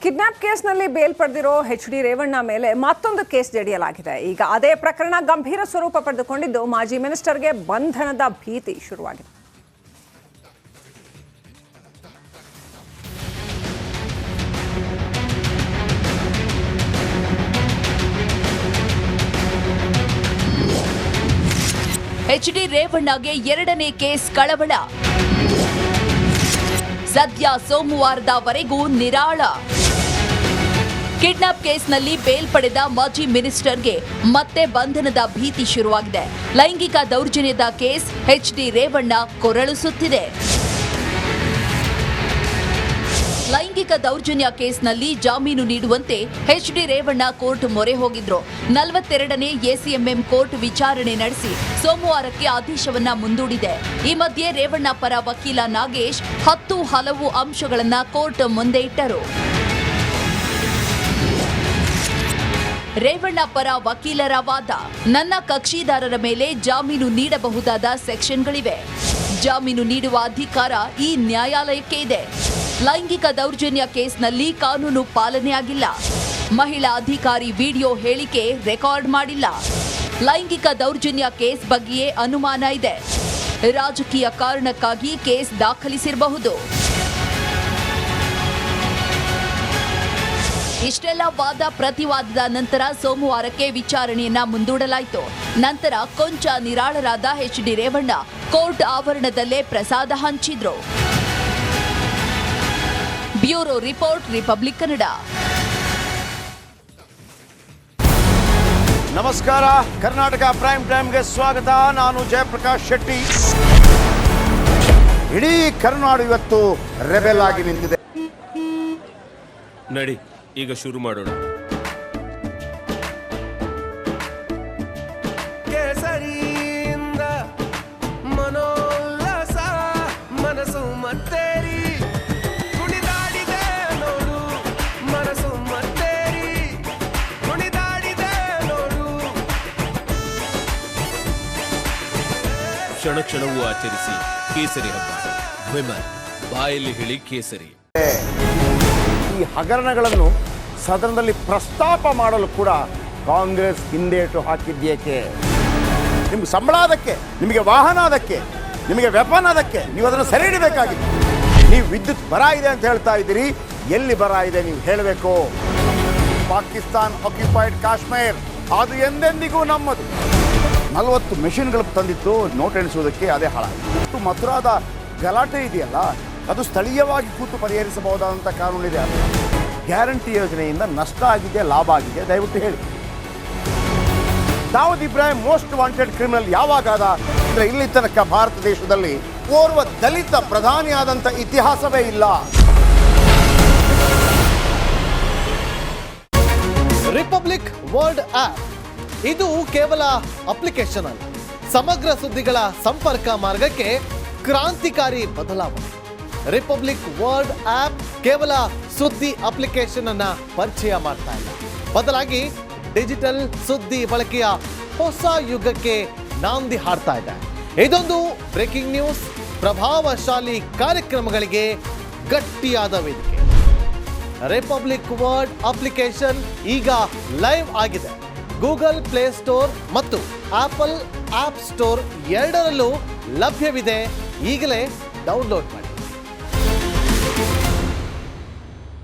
Kidnap ಕೇಸ್ನಲ್ಲಿ bale ಪಡೆದಿರೋ H D. Revanna ಮೇಲೆ ಮತ್ತೊಂದು ಕೇಸ್ ಜಡಿಯಲಾಗಿದೆ. ಈಗ ಅದೇ ಪ್ರಕರಣ ಗಂಭೀರ ಸ್ವರೂಪ ಪಡೆದುಕೊಂಡಿದ್ದು ಮಾಜಿ ಮಿನಿಸ್ಟರ್ಗೆ ಬಂಧನದ ಭೀತಿ ಶುರುವಾಗಿದೆ. ಎಚ್.ಡಿ. ರೇವಣ್ಣಗೆ ಎರಡನೇ ಕೇಸ್ ಕಳವಳ. ಸದ್ಯ ಸೋಮವಾರದವರೆಗೂ ನಿರಾಳ. ಕಿಡ್ನಾಪ್ ಕೇಸ್ನಲ್ಲಿ ಬೇಲ್ ಪಡೆದ ಮಾಜಿ ಮಿನಿಸ್ಟರ್ಗೆ ಮತ್ತೆ ಬಂಧನದ ಭೀತಿ ಶುರುವಾಗಿದೆ. ಲೈಂಗಿಕ ದೌರ್ಜನ್ಯದ ಕೇಸ್ ಎಚ್.ಡಿ. ರೇವಣ್ಣ ಕೊರಳಿಸುತ್ತಿದೆ. ಲೈಂಗಿಕ ದೌರ್ಜನ್ಯ ಕೇಸ್ನಲ್ಲಿ ಜಾಮೀನು ನೀಡುವಂತೆ ಎಚ್.ಡಿ. ರೇವಣ್ಣ ಕೋರ್ಟ್ ಮೊರೆ ಹೋಗಿದ್ರು. 42ನೇ ಎಸಿಎಂಎಂ ಕೋರ್ಟ್ ವಿಚಾರಣೆ ನಡೆಸಿ ಸೋಮವಾರಕ್ಕೆ ಆದೇಶವನ್ನ ಮುಂದೂಡಿದೆ. ಈ ಮಧ್ಯೆ ರೇವಣ್ಣ ಪರ ವಕೀಲ ನಾಗೇಶ್ 10 ಹಲವು ಅಂಶಗಳನ್ನ ಕೋರ್ಟ್ ಮುಂದೆ ಇಟ್ಟರು. ರೇವಣ್ಣ ಪರ ವಕೀಲರ ವಾದ: ನನ್ನ ಕಕ್ಷಿದಾರರ ಮೇಲೆ ಜಾಮೀನು ನೀಡಬಹುದಾದ ಸೆಕ್ಷನ್ಗಳಿವೆ. ಜಾಮೀನು ನೀಡುವ ಅಧಿಕಾರ ಈ ನ್ಯಾಯಾಲಯಕ್ಕೆ ಇದೆ. ಲೈಂಗಿಕ ದೌರ್ಜನ್ಯ ಕೇಸ್ನಲ್ಲಿ ಕಾನೂನು ಪಾಲನೆಯಾಗಿಲ್ಲ. ಮಹಿಳಾ ಅಧಿಕಾರಿ ವಿಡಿಯೋ ಹೇಳಿಕೆ ರೆಕಾರ್ಡ್ ಮಾಡಿಲ್ಲ. ಲೈಂಗಿಕ ದೌರ್ಜನ್ಯ ಕೇಸ್ ಬಗ್ಗೆಯೇ ಅನುಮಾನ ಇದೆ. ರಾಜಕೀಯ ಕಾರಣಕ್ಕಾಗಿ ಕೇಸ್ ದಾಖಲಿಸಿರಬಹುದು. ಇಷ್ಟೆಲ್ಲ ವಾದ ಪ್ರತಿವಾದದ ನಂತರ ಸೋಮವಾರಕ್ಕೆ ವಿಚಾರಣೆಯನ್ನ ಮುಂದೂಡಲಾಯಿತು. ನಂತರ ಕೊಂಚ ನಿರಾಳರಾದ ಎಚ್.ಡಿ. ರೇವಣ್ಣ ಕೋರ್ಟ್ ಆವರಣದಲ್ಲೇ ಪ್ರಸಾದ ಹಂಚಿದ್ರು. Bureau report, republic Kannada. ನಮಸ್ಕಾರ, ಕರ್ನಾಟಕ ಪ್ರೈಮ್ ಟೈಮ್ಗೆ ಸ್ವಾಗತ. ನಾನು ಜಯಪ್ರಕಾಶ್ ಶೆಟ್ಟಿ. ಇಡೀ ಕರ್ನಾಡು ಇವತ್ತು ರೆಬೆಲ್ ಆಗಿ ನಿಂತಿದೆ. ನಡಿ, ಈಗ ಶುರು ಮಾಡೋಣ. ಕೇಸರಿಯಿಂದ ಮನೋಲ್ಲಾಸ ಮನಸ್ಸು ಮತ್ತೇರಿ ಕುಣಿದಾಡಿದೆ ನೋಡು, ಮನಸ್ಸು ಮತ್ತೇರಿ ಕುಣಿದಾಡಿದೆ ನೋಡು. ಕ್ಷಣ ಕ್ಷಣವೂ ಆಚರಿಸಿ ಕೇಸರಿ ಹಬ್ಬ. ವಿಮಲ್ ಬಾಯಲ್ಲಿ ಹೇಳಿ ಕೇಸರಿ. ಈ ಹಗರಣಗಳನ್ನು ಸದನದಲ್ಲಿ ಪ್ರಸ್ತಾಪ ಮಾಡಲು ಕೂಡ ಕಾಂಗ್ರೆಸ್ ಹಿಂದೇಟು ಹಾಕಿದ್ದೇಕೆ? ನಿಮ್ಗೆ ಸಂಬಳ ಅದಕ್ಕೆ, ನಿಮಗೆ ವಾಹನ ಅದಕ್ಕೆ, ನಿಮಗೆ ವೆಪನ್ ಅದಕ್ಕೆ, ನೀವು ಅದನ್ನು ಸೆರೆ ಹಿಡಿಬೇಕಾಗಿದೆ. ನೀವು ವಿದ್ಯುತ್ ಬರ ಇದೆ ಅಂತ ಹೇಳ್ತಾ ಇದ್ದೀರಿ, ಎಲ್ಲಿ ಬರ ಇದೆ ನೀವು ಹೇಳಬೇಕು. ಪಾಕಿಸ್ತಾನ್ ಆಕ್ಯುಪೈಡ್ ಕಾಶ್ಮೀರ್ ಅದು ಎಂದೆಂದಿಗೂ ನಮ್ಮದು. 40 ಮೆಷಿನ್ಗಳು ತಂದಿತ್ತು ನೋಟ್ ಎಣಿಸುವುದಕ್ಕೆ, ಅದೇ ಹಾಳಾಯಿತು. ಮಥುರಾದ ಗಲಾಟೆ ಇದೆಯಲ್ಲ, ಅದು ಸ್ಥಳೀಯವಾಗಿ ಕೂತು ಪರಿಹರಿಸಬಹುದಾದಂಥ ಕಾನೂನಿದೆ. ಗ್ಯಾರಂಟಿ ಯೋಜನೆಯಿಂದ ನಷ್ಟ ಆಗಿದೆ, ಲಾಭ ಆಗಿದೆ, ದಯವಿಟ್ಟು ಹೇಳಿ. Dawood Ibrahim most wanted criminal ಯಾವಾಗಾದ ಅಂದರೆ ಇಲ್ಲಿ ತನಕ ಭಾರತ ದೇಶದಲ್ಲಿ ಓರ್ವ ದಲಿತ ಪ್ರಧಾನಿಯಾದಂಥ ಇತಿಹಾಸವೇ ಇಲ್ಲ. ರಿಪಬ್ಲಿಕ್ ವರ್ಲ್ಡ್ ಆಪ್ ಇದು ಕೇವಲ ಅಪ್ಲಿಕೇಶನ್ ಅಲ್ಲ, ಸಮಗ್ರ ಸುದ್ದಿಗಳ ಸಂಪರ್ಕ ಮಾರ್ಗಕ್ಕೆ ಕ್ರಾಂತಿಕಾರಿ ಬದಲಾವಣೆ. ರಿಪಬ್ಲಿಕ್ ವರ್ಲ್ಡ್ ಆಪ್ ಕೇವಲ ಸುದ್ದಿ ಅಪ್ಲಿಕೇಶನ್ ಅನ್ನ ಪರಿಚಯ ಮಾಡ್ತಾ ಇಲ್ಲ, ಬದಲಾಗಿ ಡಿಜಿಟಲ್ ಸುದ್ದಿ ಬಳಕೆಯ ಹೊಸ ಯುಗಕ್ಕೆ ನಾಂದಿ ಹಾಡ್ತಾ ಇದೆ. ಇದೊಂದು ಬ್ರೇಕಿಂಗ್ ನ್ಯೂಸ್, ಪ್ರಭಾವಶಾಲಿ ಕಾರ್ಯಕ್ರಮಗಳಿಗೆ ಗಟ್ಟಿಯಾದ ವೇದಿಕೆ. ರಿಪಬ್ಲಿಕ್ ವರ್ಲ್ಡ್ ಅಪ್ಲಿಕೇಶನ್ ಈಗ ಲೈವ್ ಆಗಿದೆ. ಗೂಗಲ್ ಪ್ಲೇ ಸ್ಟೋರ್ ಮತ್ತು ಆಪಲ್ ಆಪ್ ಸ್ಟೋರ್ ಎರಡರಲ್ಲೂ ಲಭ್ಯವಿದೆ. ಈಗಲೇ ಡೌನ್ಲೋಡ್ ಮಾಡಿ.